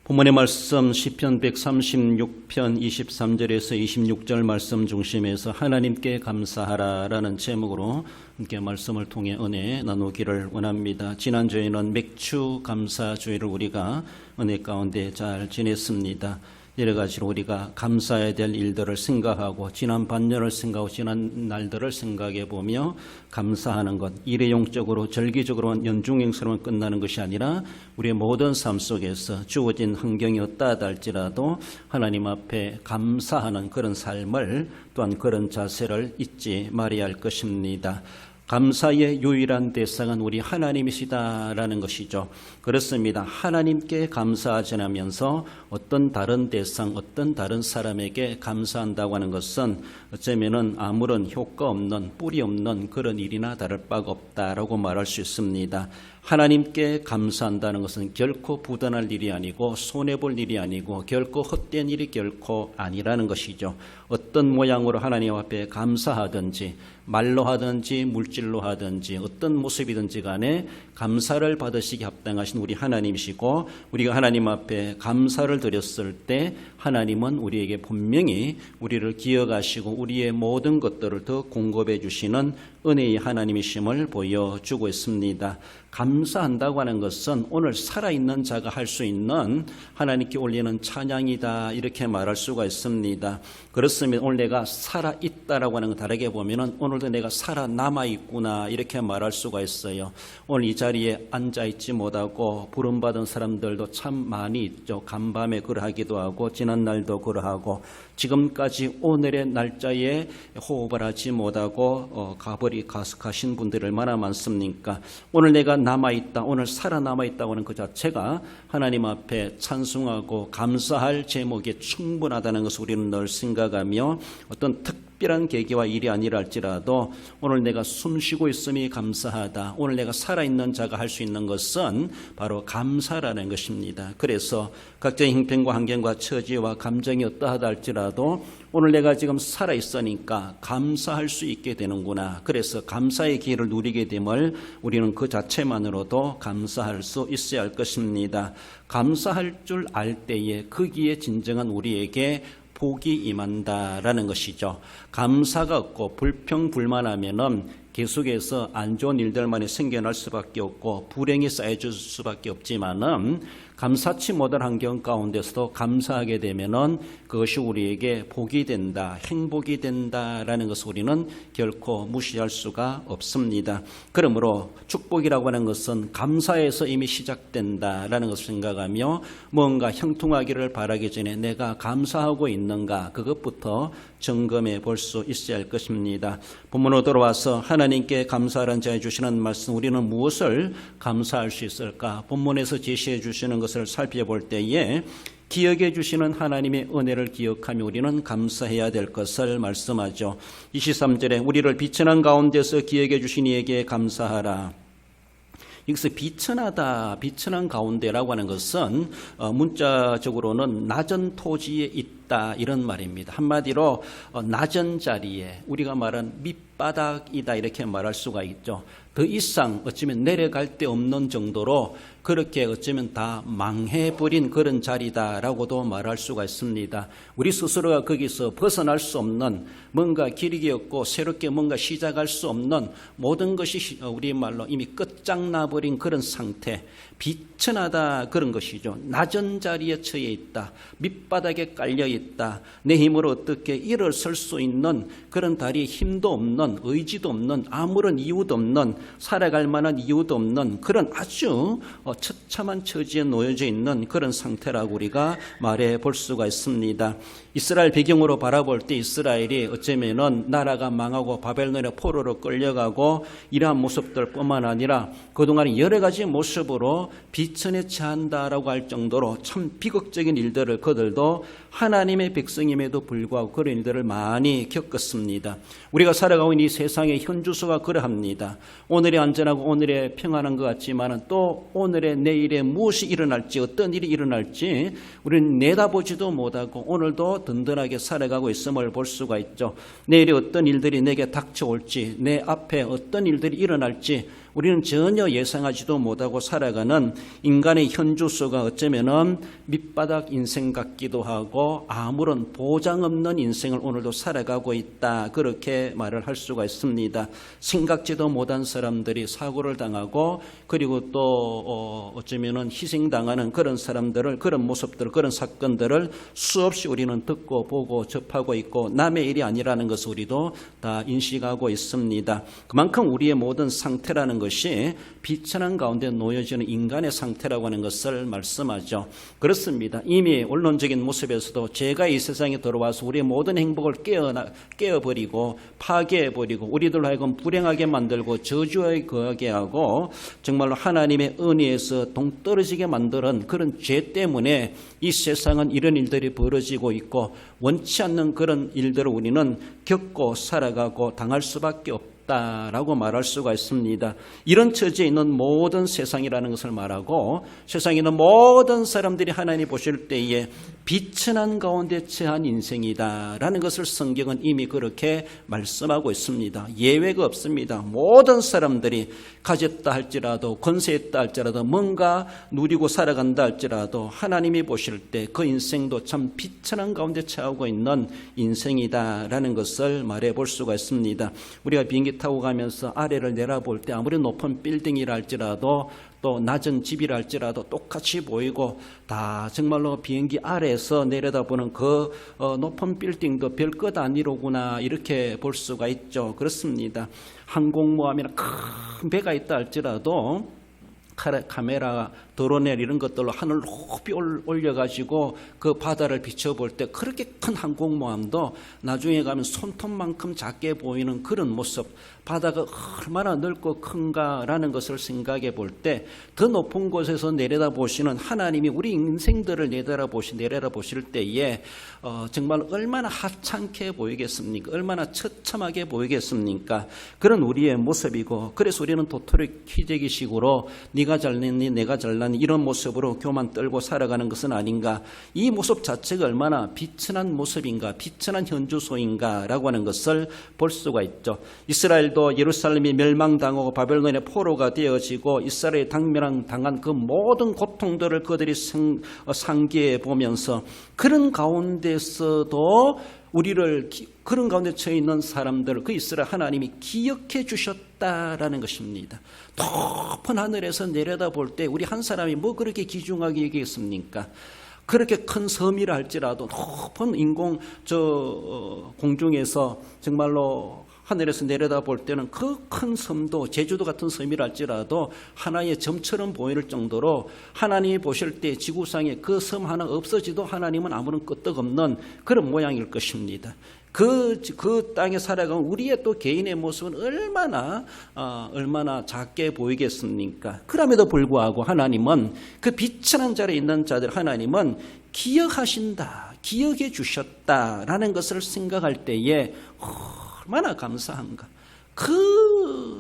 본문의 말씀 시편 136편 23절에서 26절 말씀 중심에서 하나님께 감사하라라는 제목으로 함께 말씀을 통해 은혜 나누기를 원합니다. 지난주에는 맥주 감사주의를 우리가 은혜 가운데 잘 지냈습니다. 여러 가지로 우리가 감사해야 될 일들을 생각하고 지난 반년을 생각하고 지난 날들을 생각해 보며 감사하는 것, 일회용적으로 절기적으로 연중행사로만 끝나는 것이 아니라 우리의 모든 삶 속에서 주어진 환경이 어떠하다 할지라도 하나님 앞에 감사하는 그런 삶을 또한 그런 자세를 잊지 말아야 할 것입니다. 감사의 유일한 대상은 우리 하나님이시다라는 것이죠. 그렇습니다. 하나님께 감사하지 않으면서 어떤 다른 대상, 어떤 다른 사람에게 감사한다고 하는 것은 어쩌면은 아무런 효과 없는, 뿌리 없는 그런 일이나 다를 바가 없다라고 말할 수 있습니다. 하나님께 감사한다는 것은 결코 부단할 일이 아니고 손해볼 일이 아니고 결코 헛된 일이 결코 아니라는 것이죠. 어떤 모양으로 하나님 앞에 감사하든지 말로 하든지 물질로 하든지 어떤 모습이든지 간에 감사를 받으시기 합당하신 우리 하나님이시고 우리가 하나님 앞에 감사를 드렸을 때 하나님은 우리에게 분명히 우리를 기억하시고 우리의 모든 것들을 더 공급해 주시는 은혜의 하나님이심을 보여주고 있습니다. 감사한다고 하는 것은 오늘 살아있는 자가 할 수 있는 하나님께 올리는 찬양이다 이렇게 말할 수가 있습니다. 그렇습니다. 오늘 내가 살아있다라고 하는 것 다르게 보면은 오늘도 내가 살아남아있구나 이렇게 말할 수가 있어요. 오늘 이 자리에 앉아있지 못하고 부름받은 사람들도 참 많이 있죠. 간밤에 그러하기도 하고 지난날도 그러하고 지금까지 오늘의 날짜에 호흡을 하지 못하고 가신 분들이 얼마나 많습니까? 오늘 내가 남아있다, 오늘 살아남아있다고 하는 그 자체가 하나님 앞에 찬송하고 감사할 제목이 충분하다는 것을 우리는 늘 생각하며 어떤 특별한 계기와 일이 아니라 할지라도 오늘 내가 숨쉬고 있음이 감사하다, 오늘 내가 살아있는 자가 할 수 있는 것은 바로 감사라는 것입니다. 그래서 각자의 형편과 환경과 처지와 감정이 어떠하다 할지라도 오늘 내가 지금 살아있으니까 감사할 수 있게 되는구나. 그래서 감사의 기회를 누리게 됨을 우리는 그 자체만으로도 감사할 수 있어야 할 것입니다. 감사할 줄 알 때에 거기에 진정한 우리에게 복이 임한다라는 것이죠. 감사가 없고 불평불만하면은 계속해서 안 좋은 일들만이 생겨날 수밖에 없고 불행이 쌓여질 수밖에 없지만은 감사치 못할 환경 가운데서도 감사하게 되면은 그것이 우리에게 복이 된다, 행복이 된다라는 것을 우리는 결코 무시할 수가 없습니다. 그러므로 축복이라고 하는 것은 감사에서 이미 시작된다라는 것을 생각하며 뭔가 형통하기를 바라기 전에 내가 감사하고 있는가 그것부터 점검해 볼 수 있어야 할 것입니다. 본문으로 돌아와서 하나님께 감사하라는 자에 주시는 말씀, 우리는 무엇을 감사할 수 있을까? 본문에서 제시해 주시는 것을 살펴볼 때에 기억해 주시는 하나님의 은혜를 기억하며 우리는 감사해야 될 것을 말씀하죠. 23절에 우리를 비천한 가운데서 기억해 주신 이에게 감사하라. 여기서 비천하다, 비천한 가운데라고 하는 것은 문자적으로는 낮은 토지에 있다 이런 말입니다. 한마디로 낮은 자리에 우리가 말한 밑바닥이다 이렇게 말할 수가 있죠. 더 이상 어쩌면 내려갈 데 없는 정도로 그렇게 어쩌면 다 망해버린 그런 자리다라고도 말할 수가 있습니다. 우리 스스로가 거기서 벗어날 수 없는 뭔가 길이 없고 새롭게 뭔가 시작할 수 없는 모든 것이 우리 말로 이미 끝장나버린 그런 상태, 비천하다 그런 것이죠. 낮은 자리에 처해 있다, 밑바닥에 깔려 있다, 내 힘으로 어떻게 일어설 수 있는 그런 다리에 힘도 없는, 의지도 없는, 아무런 이유도 없는, 살아갈 만한 이유도 없는 그런 아주 처참한 처지에 놓여져 있는 그런 상태라고 우리가 말해 볼 수가 있습니다. 이스라엘 배경으로 바라볼 때 이스라엘이 어쩌면은 나라가 망하고 바벨론의 포로로 끌려가고 이러한 모습들 뿐만 아니라 그동안 여러 가지 모습으로 비천에 처한다라고 할 정도로 참 비극적인 일들을 그들도 하나님의 백성임에도 불구하고 그런 일들을 많이 겪었습니다. 우리가 살아가고 있는 이 세상의 현주소가 그러합니다. 오늘의 안전하고 오늘의 평안한 것 같지만 또 오늘의 내일에 무엇이 일어날지 어떤 일이 일어날지 우리는 내다보지도 못하고 오늘도 든든하게 살아가고 있음을 볼 수가 있죠. 내일에 어떤 일들이 내게 닥쳐올지 내 앞에 어떤 일들이 일어날지 우리는 전혀 예상하지도 못하고 살아가는 인간의 현주소가 어쩌면은 밑바닥 인생 같기도 하고 아무런 보장 없는 인생을 오늘도 살아가고 있다. 그렇게 말을 할 수가 있습니다. 생각지도 못한 사람들이 사고를 당하고 그리고 또 어쩌면은 희생당하는 그런 사람들을, 그런 모습들, 그런 사건들을 수없이 우리는 듣고 보고 접하고 있고 남의 일이 아니라는 것을 우리도 다 인식하고 있습니다. 그만큼 우리의 모든 상태라는 것이 비천한 가운데 놓여지는 인간의 상태라고 하는 것을 말씀하죠. 그렇습니다. 이미 원론적인 모습에서도 죄가 이 세상에 들어와서 우리의 모든 행복을 깨어버리고 파괴해버리고 우리들 하여금 불행하게 만들고 저주에 거하게 하고 정말로 하나님의 은혜에서 동떨어지게 만드는 그런 죄 때문에 이 세상은 이런 일들이 벌어지고 있고 원치 않는 그런 일들을 우리는 겪고 살아가고 당할 수밖에 없다라고 말할 수가 있습니다. 이런 처지에 있는 모든 세상이라는 것을 말하고 세상에 있는 모든 사람들이 하나님 보실 때에 비천한 가운데 처한 인생이다라는 것을 성경은 이미 그렇게 말씀하고 있습니다. 예외가 없습니다. 모든 사람들이 가졌다 할지라도 권세했다 할지라도 뭔가 누리고 살아간다 할지라도 하나님이 보실 때 그 인생도 참 비천한 가운데 처하고 있는 인생이다라는 것을 말해볼 수가 있습니다. 우리가 비행기 타고 가면서 아래를 내려볼 때 아무리 높은 빌딩이라 할지라도 또 낮은 집이라 할지라도 똑같이 보이고 다 정말로 비행기 아래에서 내려다보는 그 높은 빌딩도 별것 아니로구나 이렇게 볼 수가 있죠. 그렇습니다. 항공모함이나 큰 배가 있다 할지라도 카메라, 드론에 이런 것들로 하늘 높이 올려가지고 그 바다를 비춰볼 때 그렇게 큰 항공모함도 나중에 가면 손톱만큼 작게 보이는 그런 모습, 바다가 얼마나 넓고 큰가라는 것을 생각해 볼 때 더 높은 곳에서 내려다보시는 하나님이 우리 인생들을 내려다보실 때에 정말 얼마나 하찮게 보이겠습니까? 얼마나 처참하게 보이겠습니까? 그런 우리의 모습이고 그래서 우리는 도토리 키재기식으로 네가 잘났니 내가 잘났니 이런 모습으로 교만 떨고 살아가는 것은 아닌가. 이 모습 자체가 얼마나 비천한 모습인가, 비천한 현주소인가라고 하는 것을 볼 수가 있죠. 이스라엘도 예루살렘이 멸망당하고 바벨론의 포로가 되어지고 이스라엘이 당한 그 모든 고통들을 그들이 상기해 보면서 그런 가운데서도 우리를 그런 가운데 처해 있는 사람들을 그 이스라엘 하나님이 기억해 주셨다라는 것입니다. 높은 하늘에서 내려다 볼 때 우리 한 사람이 뭐 그렇게 귀중하게 얘기했습니까? 그렇게 큰 섬이라 할지라도 높은 공중에서 정말로 하늘에서 내려다 볼 때는 그 큰 섬도 제주도 같은 섬이라 할지라도 하나의 점처럼 보일 정도로 하나님이 보실 때 지구상에 그 섬 하나 없어지도 하나님은 아무런 끄떡없는 그런 모양일 것입니다. 그 땅에 살아가는 우리의 또 개인의 모습은 얼마나 작게 보이겠습니까? 그럼에도 불구하고 하나님은 그 비천한 자리에 있는 자들 하나님은 기억하신다, 기억해 주셨다라는 것을 생각할 때에 얼마나 감사한가.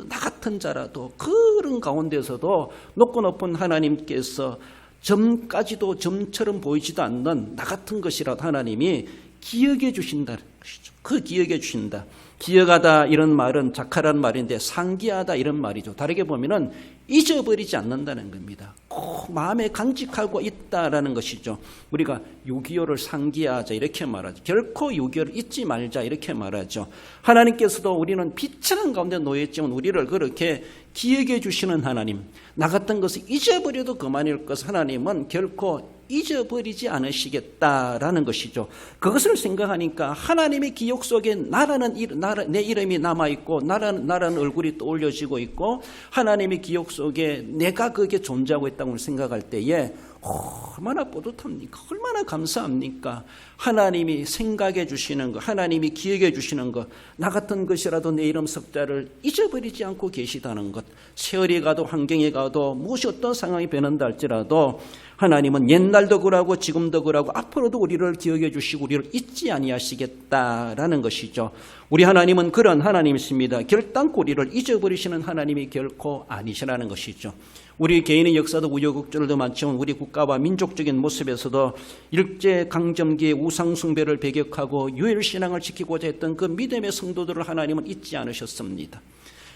나 같은 자라도 그런 가운데서도 높고 높은 하나님께서 점까지도 점처럼 보이지도 않는 나 같은 것이라도 하나님이 기억해 주신다는 것이죠. 그 기억해 주신다. 기억하다 이런 말은 작하라는 말인데 상기하다 이런 말이죠. 다르게 보면은 잊어버리지 않는다는 겁니다. 꼭 마음에 간직하고 있다라는 것이죠. 우리가 6.25를 상기하자 이렇게 말하죠. 결코 6.25를 잊지 말자 이렇게 말하죠. 하나님께서도 우리는 비천한 가운데 놓여있지만 우리를 그렇게 기억해 주시는 하나님, 나 같은 것을 잊어버려도 그만일 것 하나님은 결코 잊어버리지 않으시겠다라는 것이죠. 그것을 생각하니까 하나님의 기억 속에 내 이름이 남아있고 나라는 얼굴이 떠올려지고 있고 하나님의 기억 속에 내가 그게 존재하고 있다고 생각할 때에 얼마나 뿌듯합니까? 얼마나 감사합니까? 하나님이 생각해 주시는 것, 하나님이 기억해 주시는 것, 나 같은 것이라도 내 이름 석자를 잊어버리지 않고 계시다는 것. 세월이 가도 환경이 가도 무엇이 어떤 상황이 변한다 할지라도 하나님은 옛날도 그러고 지금도 그러고 앞으로도 우리를 기억해 주시고 우리를 잊지 아니하시겠다라는 것이죠. 우리 하나님은 그런 하나님이십니다. 결단코 우리를 잊어버리시는 하나님이 결코 아니시라는 것이죠. 우리 개인의 역사도 우여곡절도 많지만 우리 국가와 민족적인 모습에서도 일제강점기의 우상숭배를 배격하고 유일신앙을 지키고자 했던 그 믿음의 성도들을 하나님은 잊지 않으셨습니다.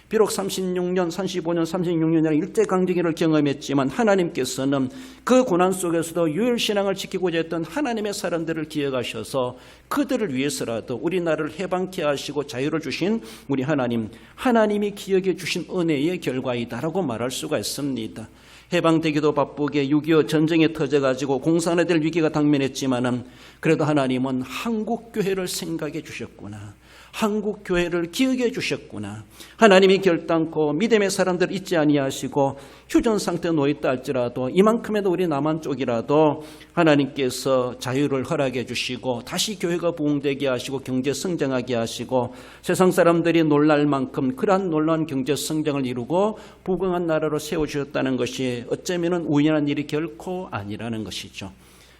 비록 36년, 35년, 36년이라는 일제강점기를 경험했지만 하나님께서는 그 고난 속에서도 유일신앙을 지키고자 했던 하나님의 사람들을 기억하셔서 그들을 위해서라도 우리나라를 해방케 하시고 자유를 주신 우리 하나님이 기억해 주신 은혜의 결과이다라고 말할 수가 있습니다. 해방되기도 바쁘게 6.25 전쟁에 터져가지고 공산화 될 위기가 당면했지만은 그래도 하나님은 한국교회를 생각해 주셨구나. 한국교회를 기억해 주셨구나. 하나님이 결단코 믿음의 사람들 잊지 아니하시고 휴전 상태에 놓여있다 할지라도 이만큼에도 우리 남한 쪽이라도 하나님께서 자유를 허락해 주시고 다시 교회가 부흥되게 하시고 경제 성장하게 하시고 세상 사람들이 놀랄 만큼 그러한 놀라운 경제 성장을 이루고 부강한 나라로 세워주셨다는 것이 어쩌면 우연한 일이 결코 아니라는 것이죠.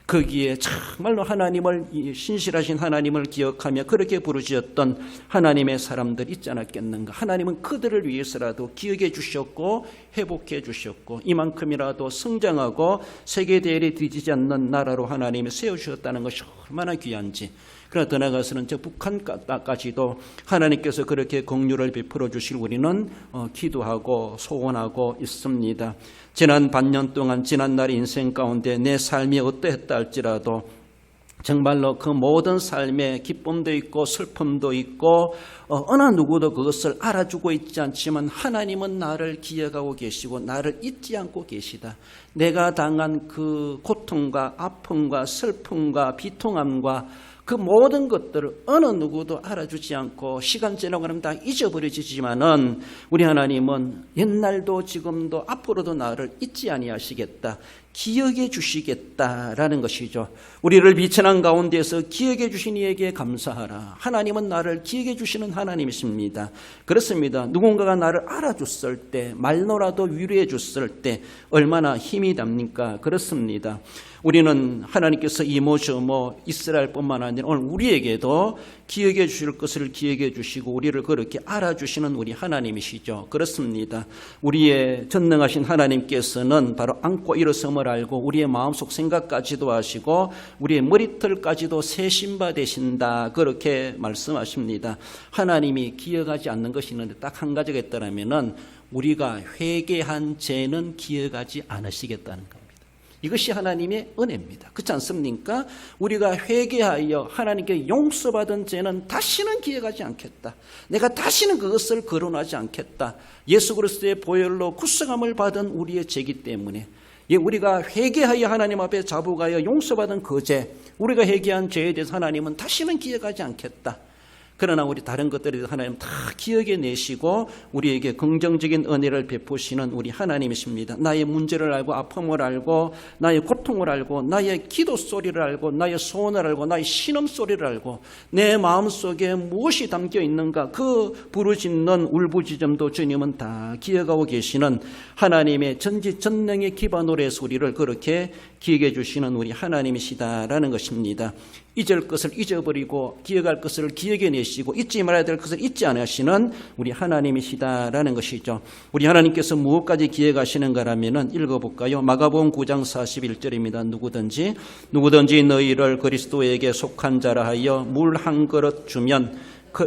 거기에 정말로 신실하신 하나님을 기억하며 그렇게 부르짖었던 하나님의 사람들 있지 않았겠는가. 하나님은 그들을 위해서라도 기억해 주셨고 회복해 주셨고 이만큼이라도 성장하고 세계 대열에 뒤지지 않는 나라로 하나님이 세워주셨다는 것이 얼마나 귀한지. 그러나 더 나아가서는 저 북한까지도 하나님께서 그렇게 긍휼을 베풀어 주실 우리는 기도하고 소원하고 있습니다. 지난 반년 동안 지난 날의 인생 가운데 내 삶이 어떠했다 할지라도 정말로 그 모든 삶에 기쁨도 있고 슬픔도 있고 어느 누구도 그것을 알아주고 있지 않지만 하나님은 나를 기억하고 계시고 나를 잊지 않고 계시다. 내가 당한 그 고통과 아픔과 슬픔과 비통함과 그 모든 것들을 어느 누구도 알아주지 않고 시간 지나고 나면 다 잊어버려지지만은 우리 하나님은 옛날도 지금도 앞으로도 나를 잊지 아니하시겠다. 기억해 주시겠다라는 것이죠. 우리를 비천한 가운데서 기억해 주신 이에게 감사하라. 하나님은 나를 기억해 주시는 하나님이십니다. 그렇습니다. 누군가가 나를 알아줬을 때, 말로라도 위로해 줬을 때 얼마나 힘이 납니까? 그렇습니다. 우리는 하나님께서 이모저모 이스라엘뿐만 아니라 오늘 우리에게도 기억해 주실 것을 기억해 주시고 우리를 그렇게 알아주시는 우리 하나님이시죠. 그렇습니다. 우리의 전능하신 하나님께서는 바로 안고 일어섬을 알고 우리의 마음속 생각까지도 아시고 우리의 머리털까지도 세신 바 되신다. 그렇게 말씀하십니다. 하나님이 기억하지 않는 것이 있는데 딱 한 가지가 있다면 우리가 회개한 죄는 기억하지 않으시겠다는 겁니다. 이것이 하나님의 은혜입니다. 그렇지 않습니까? 우리가 회개하여 하나님께 용서받은 죄는 다시는 기억하지 않겠다. 내가 다시는 그것을 거론하지 않겠다. 예수 그리스도의 보혈로 구속함을 받은 우리의 죄이기 때문에 우리가 회개하여 하나님 앞에 자복하여 용서받은 그 죄, 우리가 회개한 죄에 대해서 하나님은 다시는 기억하지 않겠다. 그러나 우리 다른 것들에 대해서 하나님 다 기억해 내시고 우리에게 긍정적인 은혜를 베푸시는 우리 하나님이십니다. 나의 문제를 알고 아픔을 알고 나의 고통을 알고 나의 기도 소리를 알고 나의 소원을 알고 나의 신음 소리를 알고 내 마음속에 무엇이 담겨 있는가 그 부르짖는 울부짖음도 주님은 다 기억하고 계시는 하나님의 전지전능의 기반으로 해서 우리를 그렇게 기억해 주시는 우리 하나님이시다라는 것입니다. 잊을 것을 잊어버리고 기억할 것을 기억해 내시고 잊지 말아야 될 것을 잊지 않으시는 우리 하나님이시다라는 것이죠. 우리 하나님께서 무엇까지 기억하시는가라면 읽어볼까요? 마가복음 9장 41절입니다. 누구든지 너희를 그리스도에게 속한 자라 하여 물 한 그릇 주면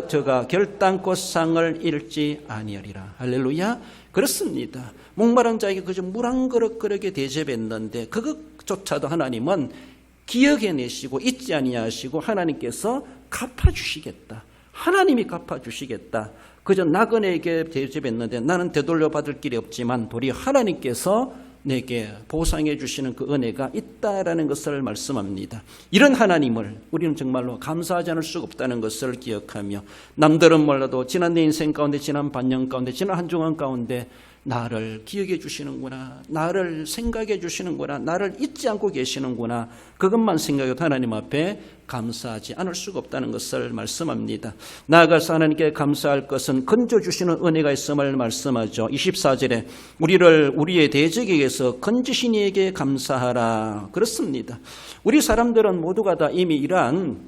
저가 결단코 상을 잃지 아니하리라. 할렐루야. 그렇습니다. 목마른 자에게 그저 물 한 그릇 그렇게 대접했는데 그것조차도 하나님은 기억해 내시고 잊지 아니하시고 하나님께서 갚아주시겠다. 하나님이 갚아주시겠다. 그저 나그네에게 대접했는데 나는 되돌려 받을 길이 없지만 도리어 하나님께서 내게 보상해 주시는 그 은혜가 있다라는 것을 말씀합니다. 이런 하나님을 우리는 정말로 감사하지 않을 수가 없다는 것을 기억하며 남들은 몰라도 지난 내 인생 가운데 지난 반년 가운데 지난 한 주간 가운데 나를 기억해 주시는구나, 나를 생각해 주시는구나, 나를 잊지 않고 계시는구나, 그것만 생각해도 하나님 앞에 감사하지 않을 수가 없다는 것을 말씀합니다. 나아가서 하나님께 감사할 것은 건져주시는 은혜가 있음을 말씀하죠. 24절에 우리를 우리의 대적에게서 건지신 이에게 감사하라. 그렇습니다. 우리 사람들은 모두가 다 이미 이러한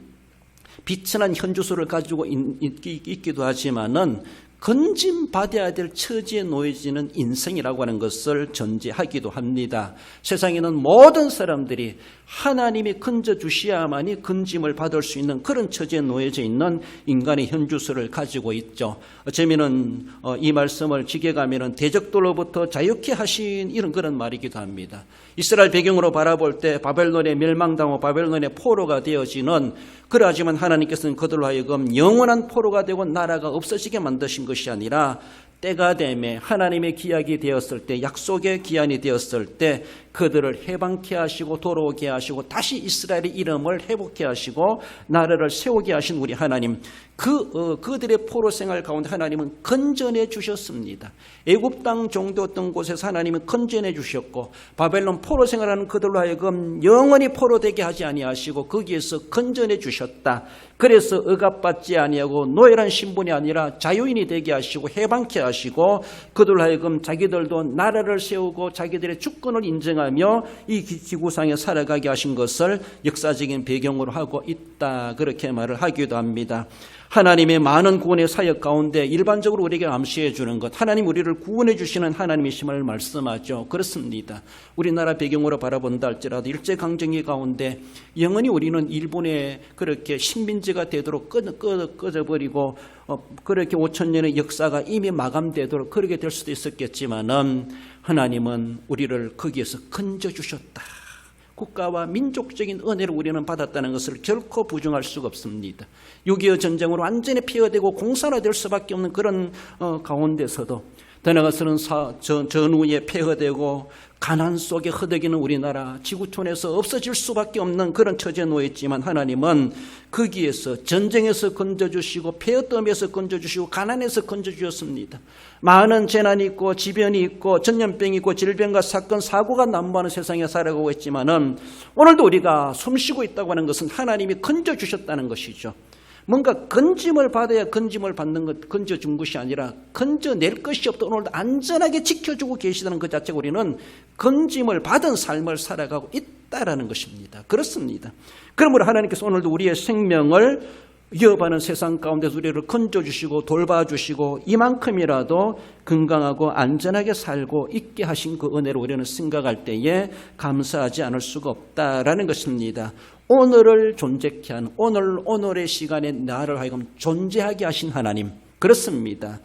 비천한 현주소를 가지고 있기도 하지만은 건짐받아야 될 처지에 놓여지는 인생이라고 하는 것을 전제하기도 합니다. 세상에는 모든 사람들이 하나님이 건져주셔야만이 건짐을 받을 수 있는 그런 처지에 놓여져 있는 인간의 현주소를 가지고 있죠. 어쩌면은 이 말씀을 지게가면은 대적들로부터 자유케 하신 이런 그런 말이기도 합니다. 이스라엘 배경으로 바라볼 때 바벨론에 멸망당하고 바벨론의 포로가 되어지는, 그러하지만 하나님께서는 그들로 하여금 영원한 포로가 되고 나라가 없어지게 만드신 것이 아니라 때가 되매 하나님의 기약이 되었을 때, 약속의 기한이 되었을 때 그들을 해방케 하시고 돌아오게 하시고 다시 이스라엘의 이름을 회복케 하시고 나라를 세우게 하신 우리 하나님, 그들의 포로 생활 가운데 하나님은 건전해 주셨습니다. 애굽 땅 정도였던 곳에서 하나님은 건전해 주셨고, 바벨론 포로 생활하는 그들로 하여금 영원히 포로되게 하지 아니하시고 거기에서 건전해 주셨다. 그래서 억압받지 아니하고 노예란 신분이 아니라 자유인이 되게 하시고 해방케 하시고 그들로 하여금 자기들도 나라를 세우고 자기들의 주권을 인정하며 이 지구상에 살아가게 하신 것을 역사적인 배경으로 하고 있다, 그렇게 말을 하기도 합니다. 하나님의 많은 구원의 사역 가운데 일반적으로 우리에게 암시해 주는 것, 하나님 우리를 구원해 주시는 하나님이심을 말씀하죠. 그렇습니다. 우리나라 배경으로 바라본다 할지라도 일제강점기 가운데 영원히 우리는 일본에 그렇게 식민지가 되도록 꺼져버리고 그렇게 5,000년의 역사가 이미 마감되도록 그렇게 될 수도 있었겠지만은 하나님은 우리를 거기에서 건져주셨다. 국가와 민족적인 은혜를 우리는 받았다는 것을 결코 부정할 수가 없습니다. 6.25 전쟁으로 완전히 폐허되고 공산화될 수밖에 없는 그런 가운데서도 더 나아가서는 전후에 폐허되고 가난 속에 허덕이는 우리나라, 지구촌에서 없어질 수밖에 없는 그런 처지에 놓였지만 하나님은 거기에서 전쟁에서 건져주시고 폐허됨에서 건져주시고 가난에서 건져주셨습니다. 많은 재난이 있고 지변이 있고 전염병이 있고 질병과 사건 사고가 난무하는 세상에 살아가고 있지만은 오늘도 우리가 숨쉬고 있다고 하는 것은 하나님이 건져주셨다는 것이죠. 뭔가 건짐을 받아야 건짐을 받는 것, 건져준 것이 아니라 건져낼 것이 없다, 오늘도 안전하게 지켜주고 계시다는 것 자체가 우리는 건짐을 받은 삶을 살아가고 있다라는 것입니다. 그렇습니다. 그러므로 하나님께서 오늘도 우리의 생명을 위협하는 세상 가운데서 우리를 건져주시고 돌봐주시고 이만큼이라도 건강하고 안전하게 살고 있게 하신 그 은혜를 우리는 생각할 때에 감사하지 않을 수가 없다라는 것입니다. 오늘을 존재케 한 오늘의 시간에 나를 하여금 존재하게 하신 하나님, 그렇습니다.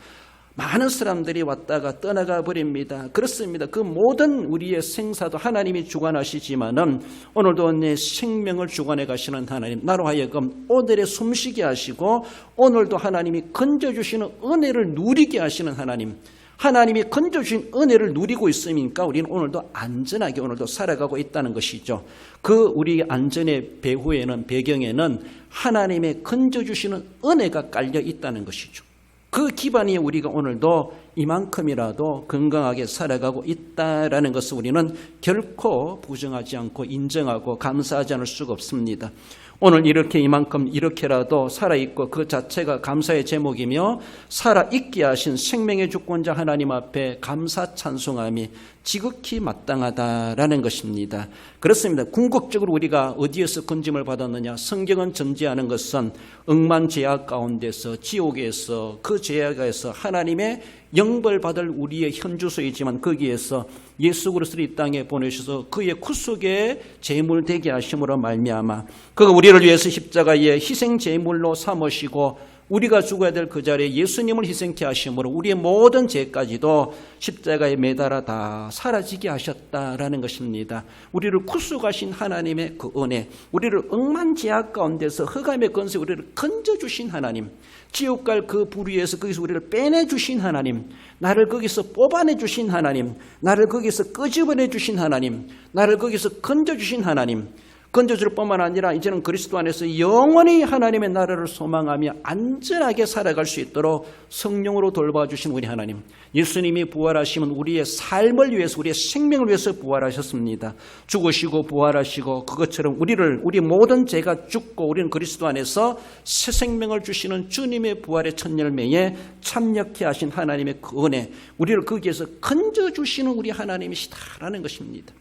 많은 사람들이 왔다가 떠나가 버립니다. 그렇습니다. 그 모든 우리의 생사도 하나님이 주관하시지만은 오늘도 내 생명을 주관해 가시는 하나님, 나로 하여금 오늘에 숨쉬게 하시고 오늘도 하나님이 건져주시는 은혜를 누리게 하시는 하나님, 하나님이 건져주신 은혜를 누리고 있으니까 우리는 오늘도 안전하게 오늘도 살아가고 있다는 것이죠. 그 우리 안전의 배경에는 하나님의 건져주시는 은혜가 깔려 있다는 것이죠. 그 기반이 우리가 오늘도 이만큼이라도 건강하게 살아가고 있다라는 것을 우리는 결코 부정하지 않고 인정하고 감사하지 않을 수가 없습니다. 오늘 이렇게 이만큼 이렇게라도 살아있고 그 자체가 감사의 제목이며 살아있게 하신 생명의 주권자 하나님 앞에 감사 찬송함이 지극히 마땅하다라는 것입니다. 그렇습니다. 궁극적으로 우리가 어디에서 건짐을 받았느냐, 성경은 전제하는 것은 억만죄악 가운데서 지옥에서 그 죄악에서 하나님의 영벌받을 우리의 현주소이지만 거기에서 예수 그리스도를 이 땅에 보내셔서 그의 구속의 제물 되게 하심으로 말미암아 그가 우리를 위해서 십자가의 희생 제물로 삼으시고 우리가 죽어야 될 그 자리에 예수님을 희생케 하심으로 우리의 모든 죄까지도 십자가에 매달아 다 사라지게 하셨다라는 것입니다. 우리를 구속하신 하나님의 그 은혜, 우리를 억만죄악 가운데서 흑암의 권세 우리를 건져주신 하나님, 지옥 갈 그 불 위에서 거기서 우리를 빼내주신 하나님, 나를 거기서 뽑아내주신 하나님, 나를 거기서 끄집어내주신 하나님, 나를 거기서 건져주신 하나님, 건져줄 뿐만 아니라 이제는 그리스도 안에서 영원히 하나님의 나라를 소망하며 안전하게 살아갈 수 있도록 성령으로 돌봐주신 우리 하나님, 예수님이 부활하시면 우리의 삶을 위해서 우리의 생명을 위해서 부활하셨습니다. 죽으시고 부활하시고 그것처럼 우리 모든 죄가 죽고 우리는 그리스도 안에서 새 생명을 주시는 주님의 부활의 첫 열매에 참여케 하신 하나님의 그 은혜, 우리를 거기에서 건져주시는 우리 하나님이시다라는 것입니다.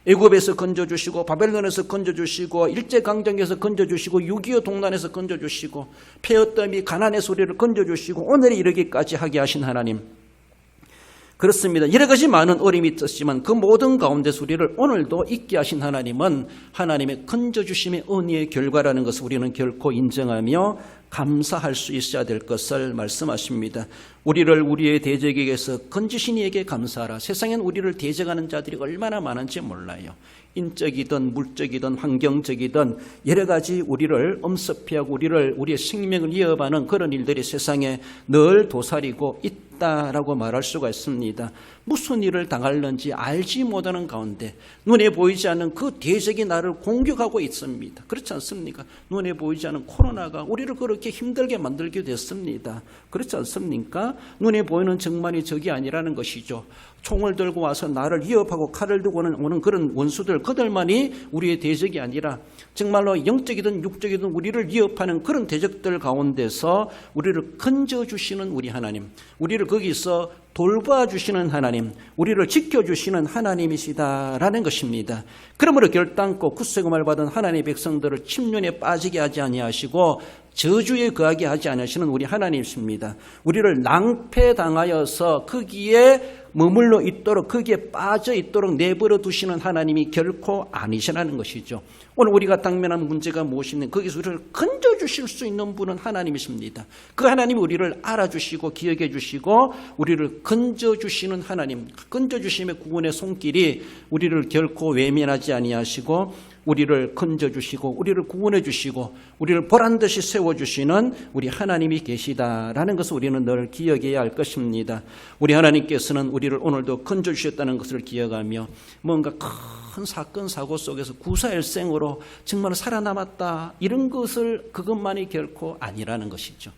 애굽에서 건져주시고 바벨론에서 건져주시고 일제강점기에서 건져주시고 6.25 동란에서 건져주시고 폐어더미 가난의 우리를 건져주시고 오늘에 이르기까지 하게 하신 하나님, 그렇습니다. 여러 가지 많은 어려움이 있었지만 그 모든 가운데서 우리를 오늘도 있게 하신 하나님은 하나님의 건져주심의 은혜의 결과라는 것을 우리는 결코 인정하며 감사할 수 있어야 될 것을 말씀하십니다. 우리를 우리의 대적에게서 건지신 이에게 감사하라. 세상엔 우리를 대적하는 자들이 얼마나 많은지 몰라요. 인적이든 물적이든 환경적이든 여러 가지 우리를 엄습해하고 우리의 생명을 위협하는 그런 일들이 세상에 늘 도사리고 있다라고 말할 수가 있습니다. 무슨 일을 당할는지 알지 못하는 가운데 눈에 보이지 않는 그 대적이 나를 공격하고 있습니다. 그렇지 않습니까? 눈에 보이지 않는 코로나가 우리를 그렇게 힘들게 만들게 됐습니다. 그렇지 않습니까? 눈에 보이는 적만이 적이 아니라는 것이죠. 총을 들고 와서 나를 위협하고 칼을 들고 오는 그런 원수들, 그들만이 우리의 대적이 아니라 정말로 영적이든 육적이든 우리를 위협하는 그런 대적들 가운데서 우리를 건져주시는 우리 하나님, 우리를 거기서 돌봐주시는 하나님, 우리를 지켜주시는 하나님이시다라는 것입니다. 그러므로 결단코 굳세고 받은 하나님의 백성들을 침륜에 빠지게 하지 아니하시고 저주에 거하게 하지 않으시는 우리 하나님이십니다. 우리를 낭패당하여서 거기에 머물러 있도록, 거기에 빠져 있도록 내버려 두시는 하나님이 결코 아니시라는 것이죠. 오늘 우리가 당면한 문제가 무엇이냐, 거기서 우리를 건져주실 수 있는 분은 하나님이십니다. 그 하나님이 우리를 알아주시고 기억해 주시고 우리를 건져주시는 하나님, 건져주심의 구원의 손길이 우리를 결코 외면하지 아니하시고 우리를 건져주시고 우리를 구원해 주시고 우리를 보란듯이 세워주시는 우리 하나님이 계시다라는 것을 우리는 늘 기억해야 할 것입니다. 우리 하나님께서는 우리를 오늘도 건져주셨다는 것을 기억하며 뭔가 큰 사건 사고 속에서 구사일생으로 정말 살아남았다, 이런 것을 그것만이 결코 아니라는 것이죠.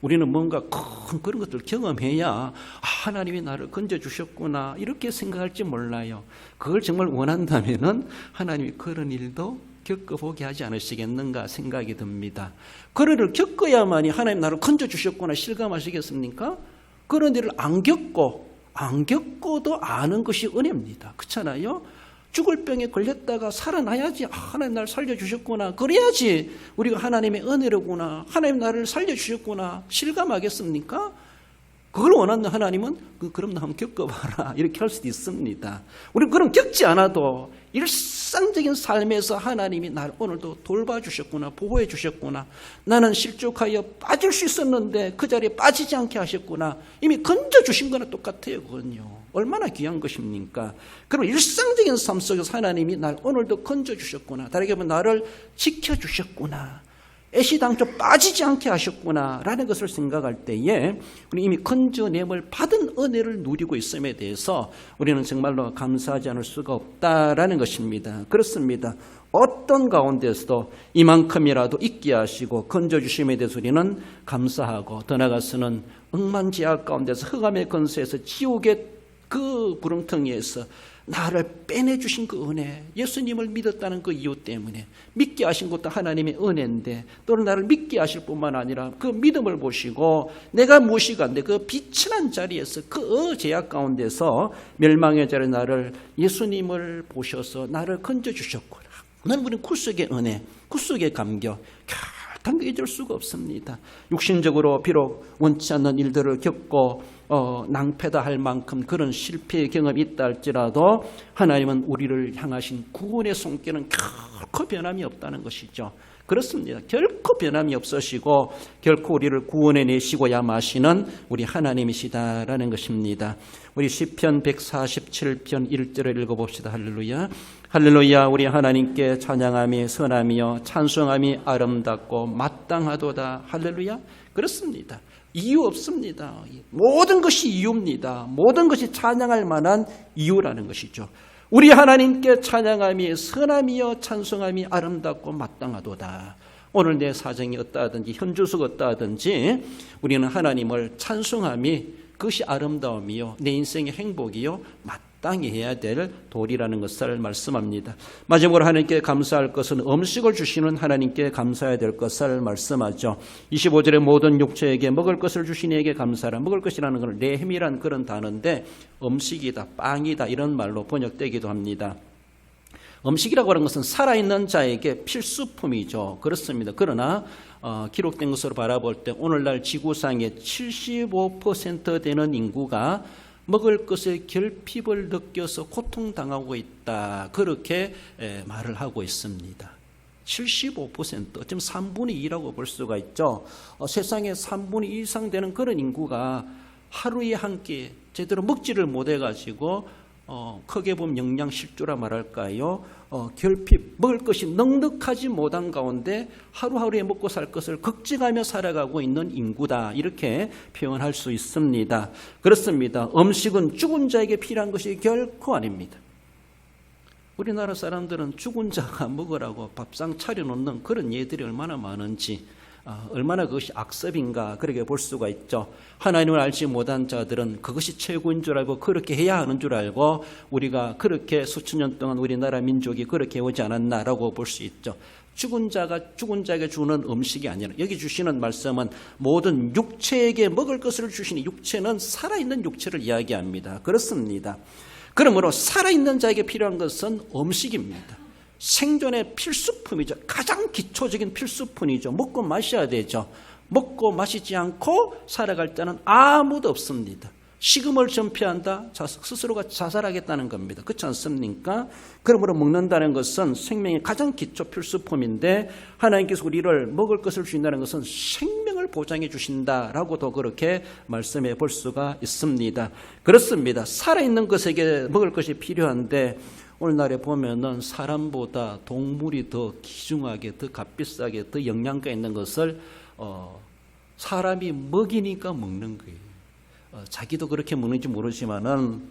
우리는 뭔가 큰 그런 것들을 경험해야 하나님이 나를 건져주셨구나 이렇게 생각할지 몰라요. 그걸 정말 원한다면은 하나님이 그런 일도 겪어보게 하지 않으시겠는가 생각이 듭니다. 그런 일을 겪어야만이 하나님 나를 건져주셨구나 실감하시겠습니까? 그런 일을 안 겪고도 아는 것이 은혜입니다. 그렇잖아요? 죽을 병에 걸렸다가 살아나야지 하나님 나를 살려주셨구나, 그래야지 우리가 하나님의 은혜로구나, 하나님 나를 살려주셨구나 실감하겠습니까? 그걸 원하는 하나님은 그럼 나 한번 겪어봐라 이렇게 할 수도 있습니다. 우리는 그럼 겪지 않아도 일상적인 삶에서 하나님이 나를 오늘도 돌봐주셨구나, 보호해 주셨구나, 나는 실족하여 빠질 수 있었는데 그 자리에 빠지지 않게 하셨구나, 이미 건져주신 거나 똑같아요. 그건요 얼마나 귀한 것입니까? 그럼 일상적인 삶 속에서 하나님이 날 오늘도 건져주셨구나, 다르게 보면 나를 지켜주셨구나, 애시당초 빠지지 않게 하셨구나 라는 것을 생각할 때에 우리 이미 건져냄을 받은 은혜를 누리고 있음에 대해서 우리는 정말로 감사하지 않을 수가 없다라는 것입니다. 그렇습니다. 어떤 가운데서도 이만큼이라도 있게 하시고 건져주심에 대해서 우리는 감사하고, 더 나아가서는 억만지하 가운데서 흑암의 권세에서 지옥의 그 구렁텅이에서 나를 빼내주신 그 은혜, 예수님을 믿었다는 그 이유 때문에 믿게 하신 것도 하나님의 은혜인데, 또는 나를 믿게 하실 뿐만 아니라 그 믿음을 보시고 내가 무엇이간데 그 비천한 자리에서 그 제약 가운데서 멸망의 자리에 나를, 예수님을 보셔서 나를 건져주셨구나. 나는 우리는 구속의 은혜, 구속의 감격 결단코 잊을 수가 없습니다. 육신적으로 비록 원치 않는 일들을 겪고 낭패다 할 만큼 그런 실패의 경험이 있다 할지라도 하나님은 우리를 향하신 구원의 손길은 결코 변함이 없다는 것이죠. 그렇습니다. 결코 변함이 없으시고 결코 우리를 구원해내시고야 마시는 우리 하나님이시다라는 것입니다. 우리 시편 147편 1절을 읽어봅시다. 할렐루야. 할렐루야. 우리 하나님께 찬양함이 선함이요 찬송함이 아름답고 마땅하도다. 할렐루야. 그렇습니다. 이유 없습니다. 모든 것이 이유입니다. 모든 것이 찬양할 만한 이유라는 것이죠. 우리 하나님께 찬양함이 선함이요 찬송함이 아름답고 마땅하도다. 오늘 내 사정이 어떠하든지 현주소가 어떠하든지 우리는 하나님을 찬송함이, 그것이 아름다움이요 내 인생의 행복이요 마땅히 해야 될 도리라는 것을 말씀합니다. 마지막으로 하나님께 감사할 것은 음식을 주시는 하나님께 감사해야 될 것을 말씀하죠. 25절에 모든 육체에게 먹을 것을 주신 이에게 감사하라. 먹을 것이라는 것은 레헴이라는 그런 단어인데 음식이다, 빵이다 이런 말로 번역되기도 합니다. 음식이라고 하는 것은 살아있는 자에게 필수품이죠. 그렇습니다. 그러나 기록된 것으로 바라볼 때 오늘날 지구상의 75% 되는 인구가 먹을 것의 결핍을 느껴서 고통당하고 있다. 그렇게 말을 하고 있습니다. 75%, 어쩌면 3분의 2라고 볼 수가 있죠. 세상에 3분의 2 이상 되는 그런 인구가 하루에 한 끼 제대로 먹지를 못해가지고 크게 보면 영양실조라 말할까요? 결핍, 먹을 것이 넉넉하지 못한 가운데 하루하루에 먹고 살 것을 걱정하며 살아가고 있는 인구다. 이렇게 표현할 수 있습니다. 그렇습니다. 음식은 죽은 자에게 필요한 것이 결코 아닙니다. 우리나라 사람들은 죽은 자가 먹으라고 밥상 차려놓는 그런 예들이 얼마나 많은지, 얼마나 그것이 악습인가 그렇게 볼 수가 있죠. 하나님을 알지 못한 자들은 그것이 최고인 줄 알고 그렇게 해야 하는 줄 알고 우리가 그렇게 수천 년 동안 우리나라 민족이 그렇게 해오지 않았나라고 볼 수 있죠. 죽은 자가 죽은 자에게 주는 음식이 아니라 여기 주시는 말씀은 모든 육체에게 먹을 것을 주시니, 육체는 살아있는 육체를 이야기합니다. 그렇습니다. 그러므로 살아있는 자에게 필요한 것은 음식입니다. 생존의 필수품이죠. 가장 기초적인 필수품이죠. 먹고 마셔야 되죠. 먹고 마시지 않고 살아갈 자는 아무도 없습니다. 식음을 전폐한다? 스스로가 자살하겠다는 겁니다. 그렇지 않습니까? 그러므로 먹는다는 것은 생명의 가장 기초 필수품인데 하나님께서 우리를 먹을 것을 주신다는 것은 생명을 보장해 주신다라고도 그렇게 말씀해 볼 수가 있습니다. 그렇습니다. 살아있는 것에게 먹을 것이 필요한데 오늘날에 보면은 사람보다 동물이 더 귀중하게, 더 값비싸게, 더 영양가 있는 것을 사람이 먹이니까 먹는 거예요. 자기도 그렇게 먹는지 모르지만은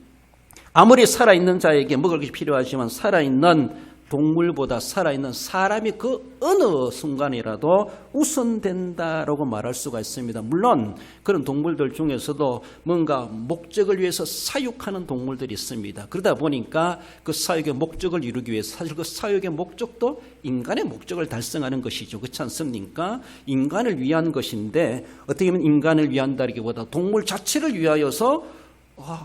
아무리 살아있는 자에게 먹을 것이 필요하지만 살아있는 동물보다 살아있는 사람이 그 어느 순간이라도 우선된다라고 말할 수가 있습니다. 물론 그런 동물들 중에서도 뭔가 목적을 위해서 사육하는 동물들이 있습니다. 그러다 보니까 그 사육의 목적을 이루기 위해서 사실 그 사육의 목적도 인간의 목적을 달성하는 것이죠. 그렇지 않습니까? 인간을 위한 것인데 어떻게 보면 인간을 위한다기보다 동물 자체를 위하여서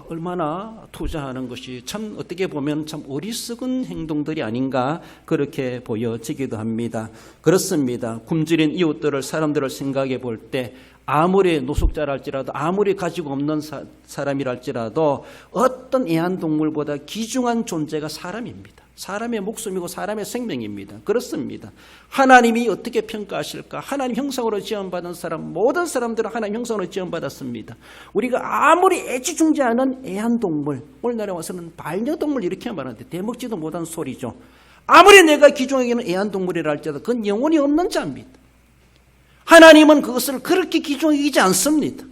얼마나 투자하는 것이 참 어떻게 보면 참 어리석은 행동들이 아닌가 그렇게 보여지기도 합니다. 그렇습니다. 굶주린 이웃들을 사람들을 생각해 볼 때 아무리 노숙자랄지라도 아무리 가지고 없는 사람이랄지라도 어떤 애완동물보다 귀중한 존재가 사람입니다. 사람의 목숨이고 사람의 생명입니다. 그렇습니다. 하나님이 어떻게 평가하실까? 하나님 형상으로 지음받은 사람, 모든 사람들은 하나님 형상으로 지음받았습니다. 우리가 아무리 애지중지하는 애완동물, 오늘날에 와서는 반려동물 이렇게 말하는데 대먹지도 못한 소리죠. 아무리 내가 귀중하게는 애완동물이라 할지라도 그건 영혼이 없는 자입니다. 하나님은 그것을 그렇게 귀중하게 여기지 않습니다.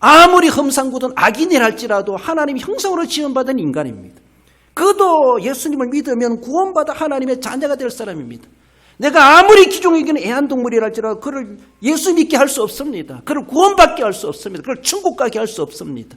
아무리 험상궂은 악인이라 할지라도 하나님 형상으로 지음받은 인간입니다. 그도 예수님을 믿으면 구원받아 하나님의 자녀가 될 사람입니다. 내가 아무리 귀중하게는 애완동물이라 할지라도 그를 예수 믿게 할 수 없습니다. 그를 구원받게 할 수 없습니다. 그를 천국 가게 할 수 없습니다.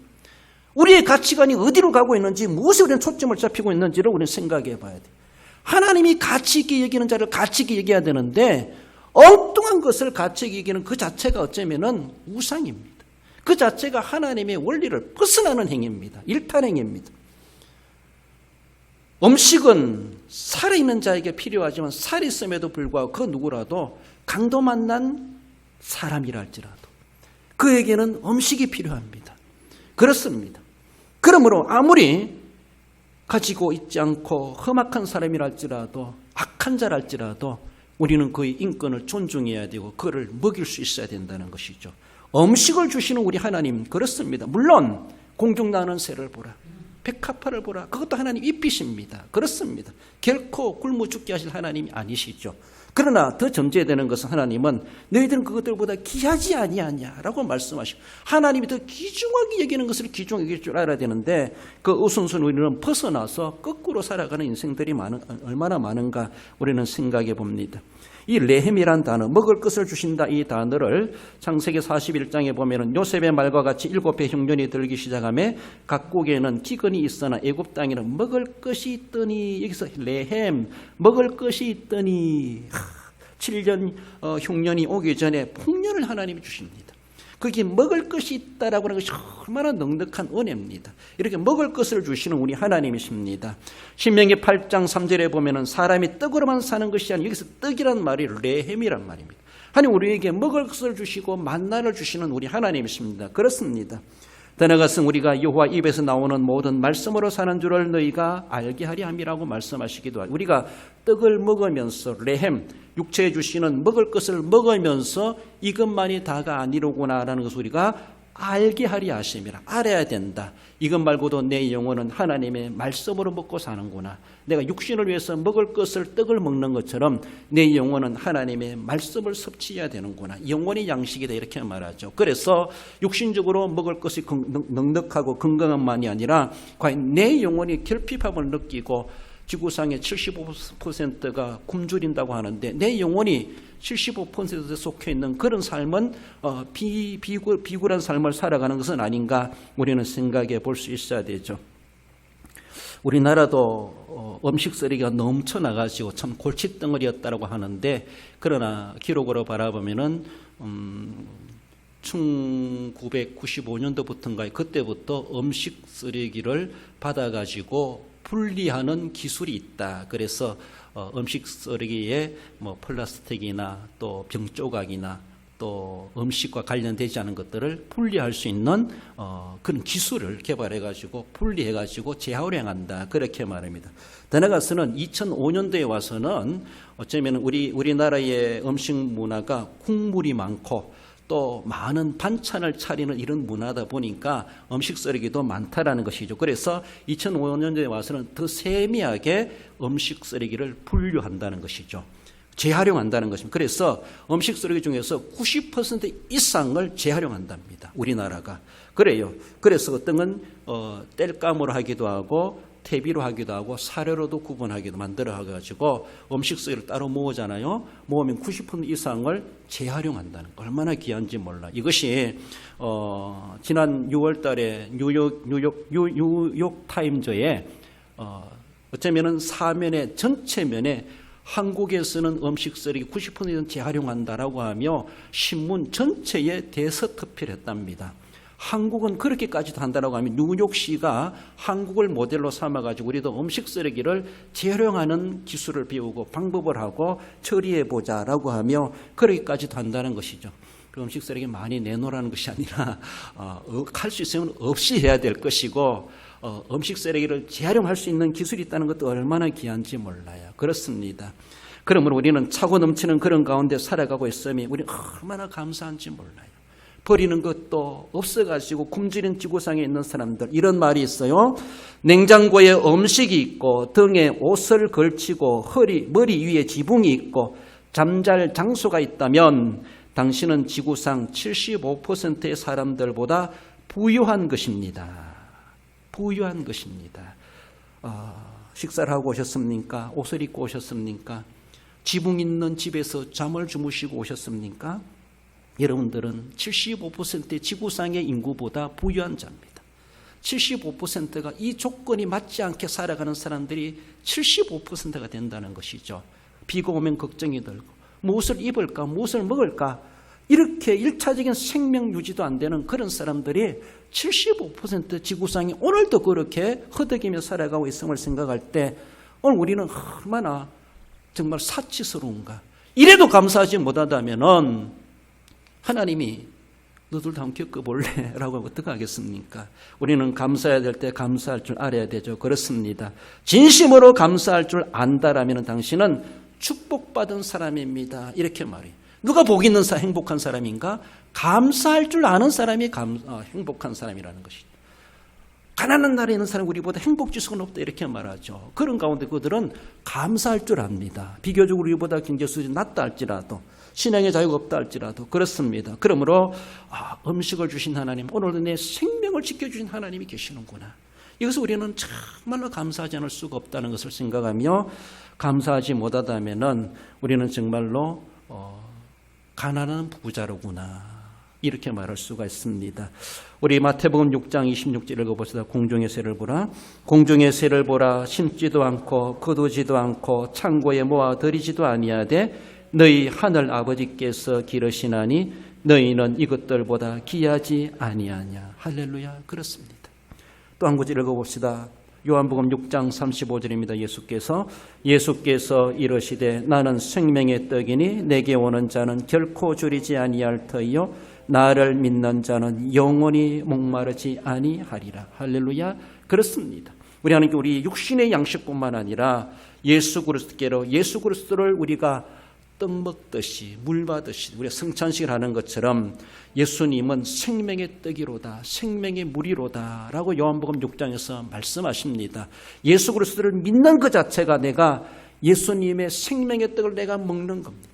우리의 가치관이 어디로 가고 있는지, 무엇에 우리는 초점을 잡히고 있는지를 우리는 생각해 봐야 돼요. 하나님이 가치 있게 여기는 자를 가치 있게 여겨야 되는데 엉뚱한 것을 가치 있게 여기는 그 자체가 어쩌면은 우상입니다. 그 자체가 하나님의 원리를 벗어나는 행위입니다. 일탈행위입니다. 음식은 살아있는 자에게 필요하지만 살이 있음에도 불구하고 그 누구라도 강도 만난 사람이라 할지라도 그에게는 음식이 필요합니다. 그렇습니다. 그러므로 아무리 가지고 있지 않고 험악한 사람이라 할지라도 악한 자라 할지라도 우리는 그의 인권을 존중해야 되고 그를 먹일 수 있어야 된다는 것이죠. 음식을 주시는 우리 하나님, 그렇습니다. 물론 공중 나는 새를 보라, 백합화를 보라, 그것도 하나님 입히십니다. 그렇습니다. 결코 굶어 죽게 하실 하나님이 아니시죠. 그러나 더 전제되는 것은 하나님은 너희들은 그것들보다 귀하지 아니하냐라고 말씀하시고 하나님이 더 귀중하게 여기는 것을 귀중하게 여길 줄 알아야 되는데 그 우선순위는 벗어나서 거꾸로 살아가는 인생들이 얼마나 많은가 우리는 생각해 봅니다. 이 레헴이란 단어, 먹을 것을 주신다, 이 단어를 창세기 41장에 보면은 요셉의 말과 같이 7배 흉년이 들기 시작하며 각국에는 기근이 있으나 애굽 땅에는 먹을 것이 있더니, 여기서 레헴, 먹을 것이 있더니 7년 흉년이 오기 전에 풍년을 하나님이 주십니다. 거기에 먹을 것이 있다라고 하는 것이 얼마나 넉넉한 은혜입니다. 이렇게 먹을 것을 주시는 우리 하나님이십니다. 신명기 8장 3절에 보면은 사람이 떡으로만 사는 것이 아니라 여기서 떡이란 말이 레헴이란 말입니다. 하나님 우리에게 먹을 것을 주시고 만나를 주시는 우리 하나님이십니다. 그렇습니다. 더 나아가서 우리가 여호와 입에서 나오는 모든 말씀으로 사는 줄을 너희가 알게 하리 함이라고 말씀하시기도 하고, 우리가 떡을 먹으면서 레헴, 육체에 주시는 먹을 것을 먹으면서 이것만이 다가 아니로구나라는 것을 우리가 알게 하리 하심이라. 알아야 된다. 이것 말고도 내 영혼은 하나님의 말씀으로 먹고 사는구나. 내가 육신을 위해서 먹을 것을 떡을 먹는 것처럼 내 영혼은 하나님의 말씀을 섭취해야 되는구나. 영혼이 양식이다 이렇게 말하죠. 그래서 육신적으로 먹을 것이 넉넉하고 건강한만이 아니라 과연 내 영혼이 결핍함을 느끼고 지구상의 75%가 굶주린다고 하는데 내 영혼이 75%에 속해 있는 그런 삶은 비굴한 삶을 살아가는 것은 아닌가 우리는 생각해 볼 수 있어야 되죠. 우리나라도 음식 쓰레기가 넘쳐나가지고 참 골칫덩어리였다고 하는데, 그러나 기록으로 바라보면은 1995년도부터인가 그때부터 음식 쓰레기를 받아가지고 분리하는 기술이 있다. 그래서 음식 쓰레기에 뭐 플라스틱이나 또 병조각이나 또 음식과 관련되지 않은 것들을 분리할 수 있는 그런 기술을 개발해가지고 분리해가지고 재활용한다. 그렇게 말합니다. 더 나아가서는 2005년도에 와서는 어쩌면 우리나라의 음식 문화가 국물이 많고 또 많은 반찬을 차리는 이런 문화다 보니까 음식 쓰레기도 많다라는 것이죠. 그래서 2005년도에 와서는 더 세미하게 음식 쓰레기를 분류한다는 것이죠. 재활용한다는 것입니다. 그래서 음식 쓰레기 중에서 90% 이상을 재활용한답니다. 우리나라가. 그래요. 그래서 어떤 건 땔감으로 하기도 하고 퇴비로 하기도 하고 사료로도 구분하기도 만들어가지고 음식 쓰레기를 따로 모으잖아요. 모으면 90% 이상을 재활용한다는 거. 얼마나 귀한지 몰라. 이것이 지난 6월 달에 뉴욕 타임즈에 어쩌면은 사면에 전체 면에 한국에서는 음식 쓰레기 90%는 재활용한다라고 하며 신문 전체에 대서특필을 했답니다. 한국은 그렇게까지도 한다라고 하면 뉴욕시가 한국을 모델로 삼아가지고 우리도 음식 쓰레기를 재활용하는 기술을 배우고 방법을 하고 처리해보자라고 하며 그렇게까지도 한다는 것이죠. 그 음식 쓰레기 많이 내놓으라는 것이 아니라 할 수 있으면 없이 해야 될 것이고 음식 쓰레기를 재활용할 수 있는 기술이 있다는 것도 얼마나 귀한지 몰라요. 그렇습니다. 그러므로 우리는 차고 넘치는 그런 가운데 살아가고 있으니 우리는 얼마나 감사한지 몰라요. 버리는 것도 없어가지고 굶주린 지구상에 있는 사람들, 이런 말이 있어요. 냉장고에 음식이 있고 등에 옷을 걸치고 머리 위에 지붕이 있고 잠잘 장소가 있다면 당신은 지구상 75%의 사람들보다 부유한 것입니다. 부유한 것입니다. 식사를 하고 오셨습니까? 옷을 입고 오셨습니까? 지붕 있는 집에서 잠을 주무시고 오셨습니까? 여러분들은 75%의 지구상의 인구보다 부유한 자입니다. 75%가 이 조건이 맞지 않게 살아가는 사람들이 75%가 된다는 것이죠. 비가 오면 걱정이 들고 무엇을 입을까 무엇을 먹을까 이렇게 1차적인 생명 유지도 안 되는 그런 사람들이 75% 지구상이 오늘도 그렇게 허덕이며 살아가고 있음을 생각할 때 오늘 우리는 얼마나 정말 사치스러운가. 이래도 감사하지 못하다면은 하나님이 너들도 한번 겪어볼래? 라고 하면 어떡하겠습니까? 우리는 감사해야 될 때 감사할 줄 알아야 되죠. 그렇습니다. 진심으로 감사할 줄 안다라면 당신은 축복받은 사람입니다. 이렇게 말해요. 누가 복 있는 행복한 사람인가? 감사할 줄 아는 사람이 행복한 사람이라는 것이죠. 가난한 나라에 있는 사람 우리보다 행복지수가 높다 이렇게 말하죠. 그런 가운데 그들은 감사할 줄 압니다. 비교적으로 우리보다 경제수준이 낮다 할지라도 신앙의 자유가 없다 할지라도 그렇습니다. 그러므로 음식을 주신 하나님, 오늘도 내 생명을 지켜주신 하나님이 계시는구나. 이것을 우리는 정말로 감사하지 않을 수가 없다는 것을 생각하며 감사하지 못하다면 우리는 정말로 가난한 부자로구나 이렇게 말할 수가 있습니다. 우리 마태복음 6장 26절 읽어봅시다. 공중의 새를 보라. 공중의 새를 보라. 심지도 않고 거두지도 않고 창고에 모아 들이지도 아니하되 너희 하늘 아버지께서 기르시나니 너희는 이것들보다 귀하지 아니하냐. 할렐루야. 그렇습니다. 또 한 구절 읽어봅시다. 요한복음 6장 35절입니다. 예수께서 이르시되 나는 생명의 떡이니 내게 오는 자는 결코 줄이지 아니할 터이요 나를 믿는 자는 영원히 목마르지 아니하리라. 할렐루야. 그렇습니다. 우리 하나님께 우리 육신의 양식뿐만 아니라 예수 그리스도를 우리가 떡 먹듯이 물 받듯이 우리가 성찬식을 하는 것처럼 예수님은 생명의 떡이로다, 생명의 물이로다 라고 요한복음 6장에서 말씀하십니다. 예수 그리스도를 믿는 그 자체가 내가 예수님의 생명의 떡을 내가 먹는 겁니다.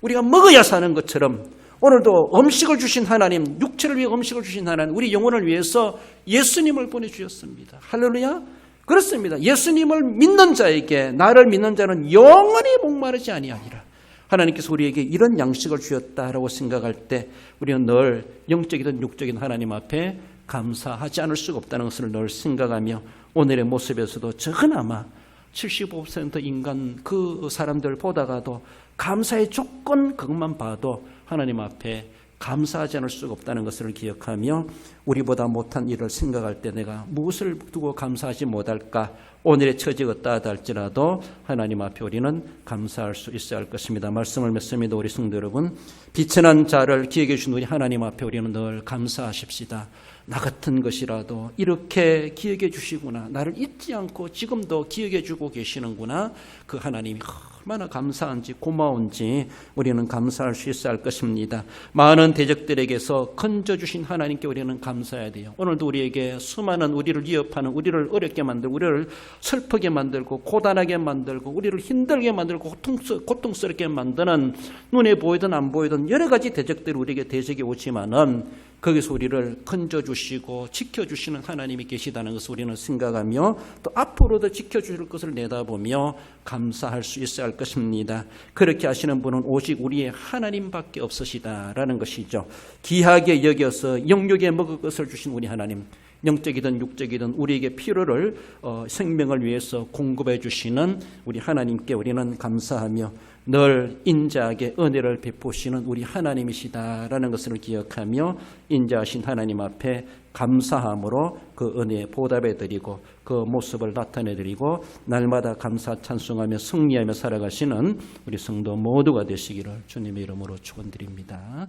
우리가 먹어야 사는 것처럼 오늘도 음식을 주신 하나님, 육체를 위해 음식을 주신 하나님, 우리 영혼을 위해서 예수님을 보내주셨습니다. 할렐루야. 그렇습니다. 예수님을 믿는 자에게, 나를 믿는 자는 영원히 목마르지 아니하리라. 하나님께서 우리에게 이런 양식을 주셨다라고 생각할 때 우리는 늘 영적이든 육적인 하나님 앞에 감사하지 않을 수가 없다는 것을 늘 생각하며 오늘의 모습에서도 적으나마 75% 인간 그 사람들 보다가도 감사의 조건 그것만 봐도 하나님 앞에 감사하지 않을 수가 없다는 것을 기억하며 우리보다 못한 일을 생각할 때 내가 무엇을 두고 감사하지 못할까? 오늘의 처지가 어떠하다 할지라도 하나님 앞에 우리는 감사할 수 있어야 할 것입니다. 말씀을 맺습니다. 우리 성도 여러분, 비천한 자를 기억해 주신 우리 하나님 앞에 우리는 늘 감사하십시다. 나 같은 것이라도 이렇게 기억해 주시구나. 나를 잊지 않고 지금도 기억해 주고 계시는구나. 그 하나님이 얼마나 감사한지 고마운지 우리는 감사할 수 있어야 할 것입니다. 많은 대적들에게서 건져주신 하나님께 우리는 감사해야 돼요. 오늘도 우리에게 수많은 우리를 위협하는, 우리를 어렵게 만들고 우리를 슬프게 만들고 고단하게 만들고 우리를 힘들게 만들고 고통스럽게 만드는 눈에 보이든 안 보이든 여러 가지 대적들이 우리에게 대적이 오지만은 거기서 우리를 건져주시고 지켜주시는 하나님이 계시다는 것을 우리는 생각하며 또 앞으로도 지켜주실 것을 내다보며 감사할 수 있어야 할 것입니다. 그렇게 하시는 분은 오직 우리의 하나님밖에 없으시다라는 것이죠. 귀하게 여겨서 영육에 먹을 것을 주신 우리 하나님, 영적이든 육적이든 우리에게 필요를 생명을 위해서 공급해 주시는 우리 하나님께 우리는 감사하며 늘 인자하게 은혜를 베푸시는 우리 하나님이시다라는 것을 기억하며 인자하신 하나님 앞에 감사함으로 그 은혜에 보답해 드리고 그 모습을 나타내 드리고 날마다 감사 찬송하며 승리하며 살아가시는 우리 성도 모두가 되시기를 주님의 이름으로 축원드립니다.